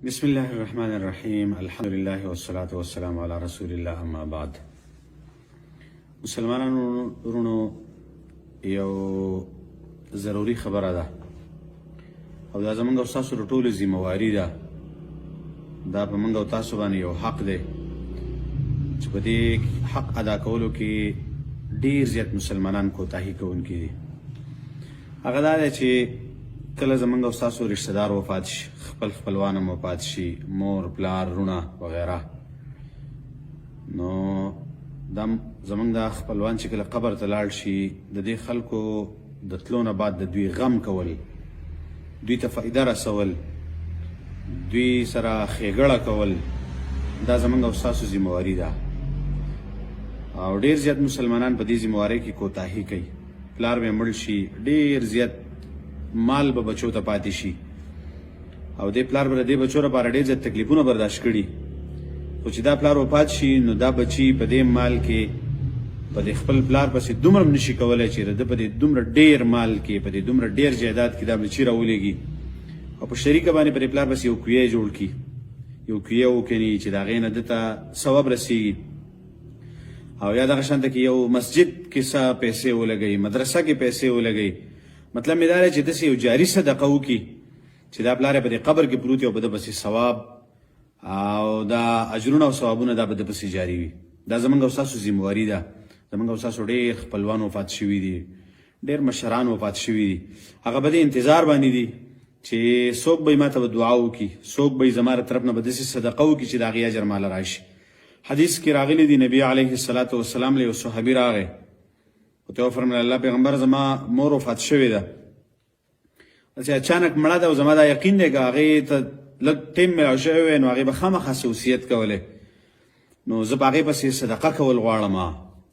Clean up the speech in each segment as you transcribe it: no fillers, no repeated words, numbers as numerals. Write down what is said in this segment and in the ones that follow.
بسم الله الرحمن الرحیم. الحمد لله والصلاة والسلام علی رسول الله. اما بعد. مسلمانانو ورونو، یو ضروری خبره ده او دا زمونږ او ستاسو د ټولو ذمهواري ده. دا په موږ او تاسو باندې یو حق دی چې په دې حق ادا کولو کې ډیر زیات مسلمانان کوتاهي کوونکي دي. هغه دا دی چې کله زمونږ او ستاسو رشتہ دار وفات شي، خپلوان هم وفات شي، مور پلار رونه وغیره، نو دا زمونږ دا خپلوان چې کله قبر ته لاړ شي، د دې خلکو د تلو نه بعد د دوی غم کول، دوی ته فایده رسول، دوی سره ښېګړه کول، دا زمونږ او ستاسو ذمهواري ده. او ډیر زیات مسلمانان په دې ذمهوارۍ کې کوتاهي کوي. پلار به مړ شي، ډیر زیات مال به بچو ته پاتې شي او دې پلار به د دې بچو لپاره ډېر زیات تکلیفونه برداشت کړي، خو چې دا پلار وفات شي نو دا بچي په دې مال کې په دې خپل پلار پسې دومره نشي کولی چې د په دې دومره ډېر مال کې، په دې دومره ډېر جایداد کې دا بچي راولېږي او په شریکه باندې په دې پلار پسې یو کویه جوړ کړي، یو کویه وکړي چې د هغې نه ده ته ثواب رسېږي. او یا دغه شانته کې یو مسجد کې څه پیسې ولګوي، مدرسه کې پیسې ولګوي. مطلب مې دا دی چې داسې یو جاري صدقه وکړي چې دا پلار یې په دې قبر کې پروت وي او په ده پسې ثواب او دا اجرونه او ثوابونه دا به ده پسې جاري وي. دا زموږ او ستاسو ذمهواري ده. زموږ او ستاسو ډېر خپلوان وفات شوي دي، ډېر مشران وفات شوي دي. هغه به د انتظار باندې دي چې څوک به یې ما ته به دعا وکړي، څوک به یې زما له طرف نه به داسې صدقه وکړي چې د هغې اجر ماله راشي. حدیث کې راغلی دی، نبي علیه الصلاة والسلام له یو صحابي راغی، ورته وفرمیل الله پیغمبر زما مور وفات شوې ده، چې اچانک مړه ده او زما دا یقین دی که هغې ته لږ ټیم میلاو شوی وی نو هغې به خامخا څه وصیت کولی، نو زه په هغې پسې صدقه کول غواړم.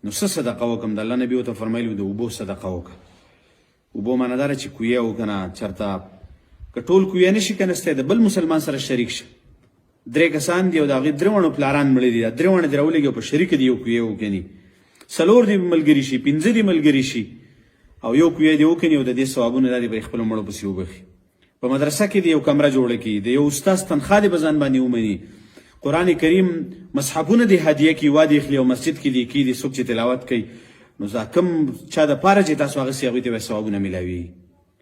نو څه صدقه وکړم؟ د الله نبي ورته فرمیلي د اوبو صدقه وکړه. اوبو معنی دا ده چې کویه وکنه چېرته که ټول کویه نشي کنستی د بل مسلمان سره شریک شه. 3 کسان دي او د هغې 3 ونه پلاران مړه دي، دا 3 ونه دې راولېږي او په شریکه دي یو کویه وکني، 4 دې ملګري شي، 5 دې ملګري شي او یو کویه دې وکني او د دې ثوابونه دا دې به خپلو مړو پسې وبخي. په مدرسه کې دې یو کمره جوړه کړي، د یو استاذ تنخوا دې په ځان باندې ومني، قرآن کریم مصحفونه دې هدیه کړي، وا دې اخلي او مسجد کې دې کړي، څوک چې تلاوت کوي نو دا کوم چا دپاره چې تاسو هغسې هغوی ته به ثوابونه میلاوي.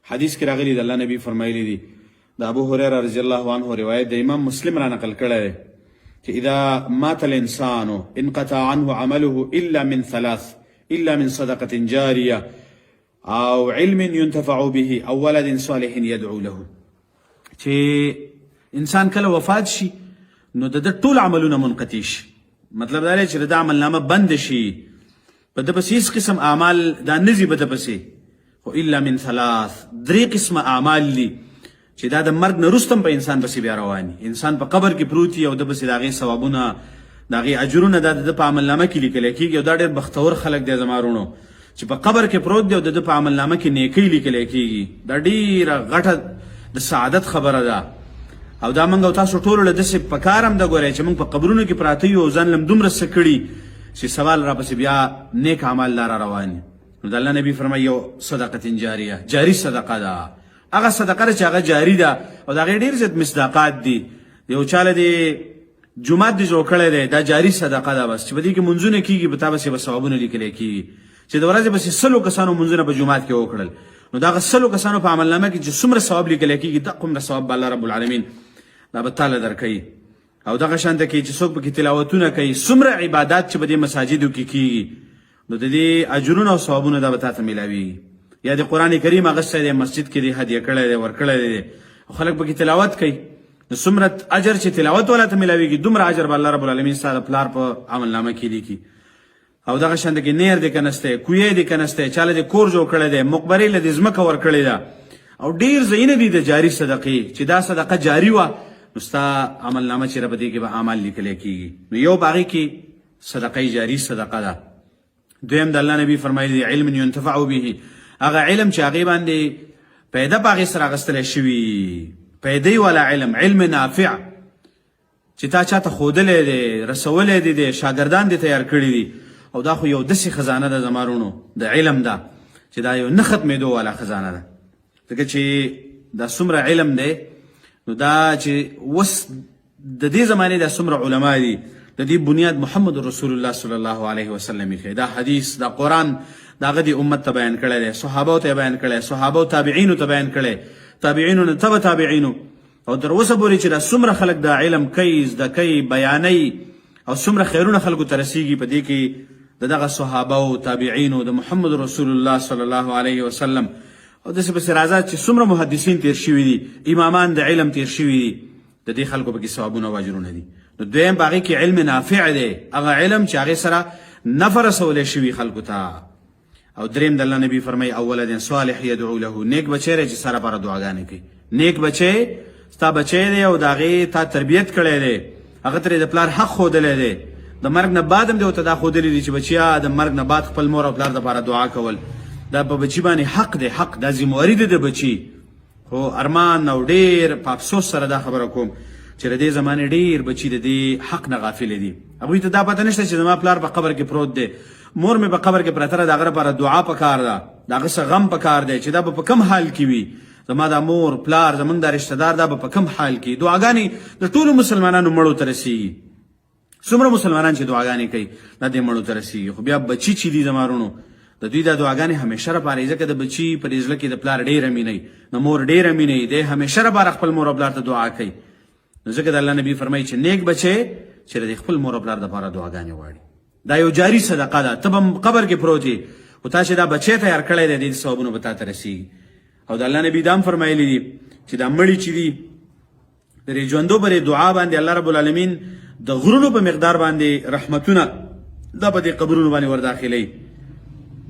حدیث کې راغلي د الله نبي فرمایلی دي، د ابو هريره رضی الله عنه روایت د امام مسلم را نقل کړی دی چې اذا مات الانسان انقطع عنه عمله الا من 3، الا من صدقه جاريه او علم ينتفع به او ولد صالح يدعو له. چې انسان کله وفات شي نو د ټول عملونه منقطع شي، مطلب دا دی چې د عملنامه بند شي، په ده پسې هېڅ قسم اعمال دا نه ځي په ده پسې، خو الا من 3 قسمه اعمال دي چې دا د مرګ نه وروسته په انسان پسې بیا رواني. انسان په قبر کې پروت وي او د پسې د هغې ثوابونه، د هغې اجرونه دا د ده په عملنامه کې لیکلی کېږي. او دا ډېر بختور خلک دی زما وروڼو چې په قبر کې پروت دی او د ده په عملنامه کې نیکۍ لیکلی کېږي. دا ډېره غټه د سعادت خبره ده. او دا موږ او تاسو ټولو له داسې په کار هم ده ګورئ چې موږ په قبرونو کې پراته یو او ځان له دومره څه کړي چې سوال راپسې بیا نیک اعمال لا را روان وي. نو د الله نبي فرمایي یو صدقه جاریه، جاري صدقه ده. هغه صدقه چې هغه جاري ده او د هغې ډېر زیات مصداقات دي. یو چاله دې جومات دې جوړ کړی دی، دا جاري صدقه ده، بس چې په دې کې منځونه کېږي، په تا پسې به ثوابونه لیکلی کېږي. چې د ورځې پسې 100 کسانو منځونه په جومات کې وکړل نو دغه 100 کسانو په عملنامه کې چې څومره ثواب لیکلی کېږي دغومره ثواب به الله رب العالمین دا به تاله درکوي. او دغه شانته کې چې څوک پکې تلاوتونه کوي، څومره عبادات چې په دې مساجدو کې کېږي نو د دې اجرونه او ثوابونه دا به تا ته میلاویږي. یا د قرآن کریم اغستی دی، مسجد کې دی هدیه کړی دی، ورکړی دی، خلک پکې تلاوت کوي، نو څومره اجر چې تلاوت والا ته میلاویږي دومره اجر به الله رب العالمین ستا د پلار په عملنامه کې لیکي. او دغه شانته کې نیر دې کنستی، کویه دې کنستی، چاله دې کور جوړ کړی دی، مقبرې له دې ځمکه ورکړې ده، او ډېر ځایونه دي د جاري صدقې چې دا صدقه جاري وه نو ستا عملنامه چېرې په دې کې به اعمال لیکلی کېږي. نو یو په هغې کې صدقه جاري صدقه ده. دویم د الله نبي فرمایلی علم ينتفع به، هغه علم چې هغې باندې پیدا په هغې سره اخیستلی شوي، پیدی والا علم، علم نافع چې تا چاته ښودلی دی، رسولی دی، شاګردان دې تیار کړي دي. او دا خو یو داسې خزانه ده زما وروڼو د علم ده چې دا یو نه ختمېدو والا خزانه ده، ځکه چې دا څومره علم دی نو دا چې وس د دې زمانه د څومره علما دي د دې بنیاد محمد رسول الله صلی الله علیه وسلم یې دا حدیث دا قرآن دا غدي امت ته بیان کړی دی صحابه ته بیان کړی صحابه او تابعین ته بیان کړی تابعین او تبع تابعین او تر اوسه پورې چې دا څومره خلک دا علم کوي زده کوي بیانوي او څومره خیرونه خلکو ته رسیږي په دې کې دغه صحابه او تابعین او د محمد رسول الله صلی الله علیه وسلم او داسې پسې راځه چې څومره محدثین تیر شوي دي امامان د علم تیر شوي دي د دې خلکو پکې ثوابونه او اجرونه دي نو دویم په هغې کې علم نافع دی هغه علم چې هغې سره نفع رسولی شوي خلکو ته او دریم د الله نبی فرمایي او ولد صالح یدعو له نیک بچی دی چې ستا لپاره دعاګانې کوي نیک بچی ستا بچی دی او د هغې تا تربیت کړی دی هغه ته د پلار حق ښودلی دی د مرګ نه بعد هم دی ورته دا ښودلی دی چې بچیا د مرګ نه بعد خپل مور او پلار دپاره دعا کول دا په بچي باندې حق دی حق دا ذمواري دی د بچي خو ارمان او ډېر په افسوس سره دا خبره کوم چې د دې زمانې ډېر بچي د دې حق نه غافل دي هغوی ته دا پته نشته چې زما پلار په قبر کې پروت دی مور مې په قبر کې پرته ده د هغه لپاره دعا پکار ده د هغه څه غم پکار دی چې دا به په کم حال کې وي زما دا مور پلار زمونږ دا رشته دار دا به په کم حال کې دعاګانې د ټولو مسلمانانو مړو ته رسیږي څومره مسلمانان چې دعاګانې کوي دا دې مړو ته رسیږي خو بیا بچي چې دي زما وروڼو د دوی دا دعاګانې همیشه لپاره ځکه د بچي په دې زړه کې د پلار ډېره مینه د مور ډېره مینه دی همیشه لپاره خپل مور او پلار ته دعا کوي نو ځکه د الله نبي فرمایي چې نیک بچی چې د خپل مور او پلار دپاره دعاګانې غواړي دا یو جاري صدقه ده ته به قبر کې پروت یې خو تا چې دا بچی تیار کړی دی د دې ثوابونه به تا ته رسیږي او د الله نبي دا هم فرمایلی دي چې دا مړي چې دي د دې ژوندو پرې دعا باندې الله رب العالمین د غرونو په مقدار باندې رحمتونه دا په دې قبرونو باندې ورداخلوي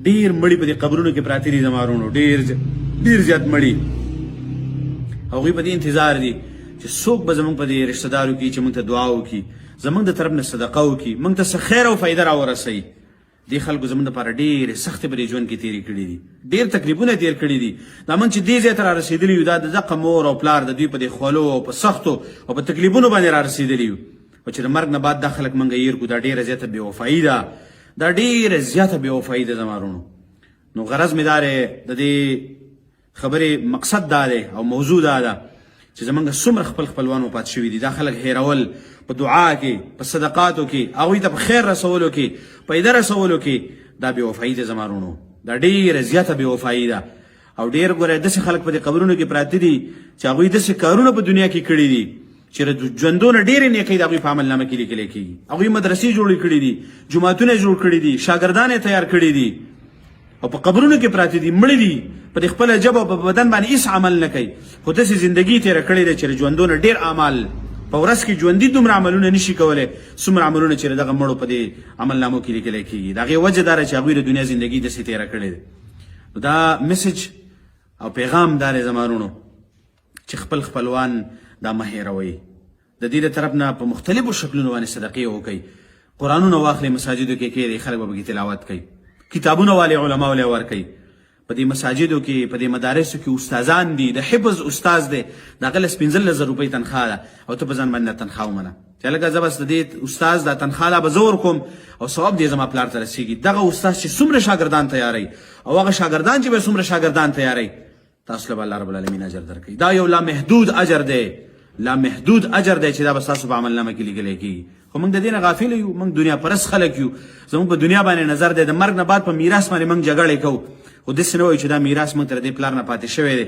ډېر مړي په دې قبرونو کې پراته دي زما وروڼو ډېر زیات مړي هغوی په دې انتظار دي چې څوک به زموږ په دې رشته دار وکړي چې موږ ته دعا وکړي زموږ د طرف نه صدقه وکړي موږ ته څه خیر او فایده راورسوي دې خلکو زموږ دپاره ډېرې سختې په دې ژوند کې تېرې کړي دي ډېر تکلیفونه تېر کړي دي دا موږ چې دې ځای ته رارسېدلي یو دا د دغه مور او پلار د دوی په دې خولو او په سختو او په تکلیفونو باندې رارسېدلي یو او چې د مرګ نه بعد دا خلک موږ هېر کړو دا ډېره زیاته بېوفایي ده دا ډېره زیاته بېوفایي ده زما وروڼو نو غرض مې دا د دې خبرې مقصد دا دی او موضوع دا ده چې زمونږ څومره خپل خپلوان وفات شوي دي دا خلک هېرول په دعا کې په صدقاتو کې هغوی ته په خیر رسولو کې پیدا رسولو کې دا بېوفایي ده زما وروڼو دا ډېره زیاته بېوفایي ده او ډېر ګوره داسې خلک په دې قبرونو کې پراته دي چې هغوی داسې کارونه په دنیا کې کړي دي چې د ژوندو نه ډېرې نیکۍ د هغوی په عملنامه کې لیکلی کېږي هغوی مدرسې جوړې کړي دي جوماتونه جوړ کړي دي شاګردان یې تیار کړي دي او په قبرونو کې پراته دي مړه دي په خپله ژبه او په بدن باندې هېڅ عمل نه کوي خو داسې زندګي تېره کړې ده چې د ژوندو نه ډېر اعمال په ورځ کې ژوندي دومره عملونه نشي کولی څومره عملونه چې د دغه مړو په دې عملنامو کې لیکلی کېږي د هغې وجه دا ده چې هغوی د دنیا زندګي داسې تېره کړې ده نو دا مسج او پیغام دا دی زما وروڼو چې خپل خپلوان دا مه هېروئ د دې د طرف نه په مختلفو شکلونو باندې صدقې وکئ قرآنونه واخلئ مساجدو کې کښېږدئ خلک به پکې تلاوت کوي کتابونه والے علما ولې ورکوي په دې مساجدو کې په دې مدارسو کې استادان دي د حفظ استاد دی د هغه لس 15,000 روپۍ تنخواه ده او ته په ځان باندې تنخواه ومنه چې هلکه زه بس د دې استاد دا تنخواه لا به زه ورکوم او ثواب دې زما پلار ته رسېږي دغه استاد چې څومره شاګردان تیاروي او هغه شاګردان چې به څومره شاګردان تیاروي تاسو له به الله رب العالمین اجر درکوي دا یو لامحدود اجر دی لامحدود اجر دی چې دا به ستاسو په عملنامه کې لیکلی کېږي خو موږ د دې نه غافل یو موږ دنیا پرست خلک یو زموږ په دنیا باندې نظر دی د مرګ نه بعد په میراث باندې موږ جګړې کوو خو داسې نه وایو چې دا میراث موږ ته د دې پلار نه پاتې شوی دی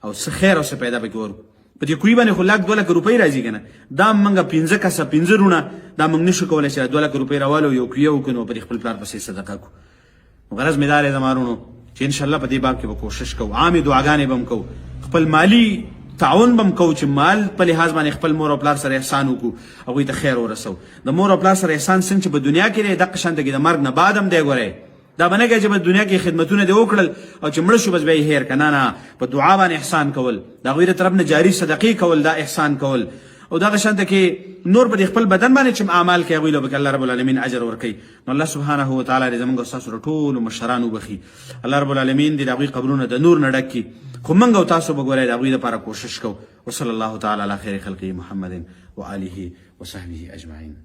او څه خیر او څه پیدا پکې ورکړو په دې کوی باندې خو 1,00,000 روپۍ راځي که نه دا موږ 15 کسه 15 رونه دا موږ نشو کولی چې 2,00,000 روپۍ راوالو یو کویه وکړو نو په دې خپل پلار پسې صدقه کړو غرض مې دا دی زما وروڼو چې انشاءالله په دې باب کې به کوشش کوو عامې دعاګانې به هم کوو خپل مالي تعاون بم کو چې مال په لحاظ باندې خپل مور او پلار سره احسان وکړو هغوی ته خیر ورسو د مور او پلار سره احسان څنګه چې په دنیا کې دی دقه شانته کې د مرګ نه بعد هم دی ګورئ دا به نه کوي چې په دنیا کې خدمتونه دې وکړل او چې مړه شو بس بیا یې هېر که نه په دعا باندې احسان کول د هغوی د طرف نه جاري صدقې کول دا احسان کول او دغه شانته کې نور په خپل بدن باندې چې اعمال کوي هغوی له به الله رب العالمین اجر ورکوي نو الله سبحانه وتعالی دې زموږ او ستاسو ټولو مشران وبخي الله رب العالمین دې د هغوی قبرونه د نور نه ډک کړي خو موږ او تاسو به ګورئ د هغوی دپاره کوشش کوو وصلی الله تعالی علی خیر خلقه محمد وآله وصحبه اجمعین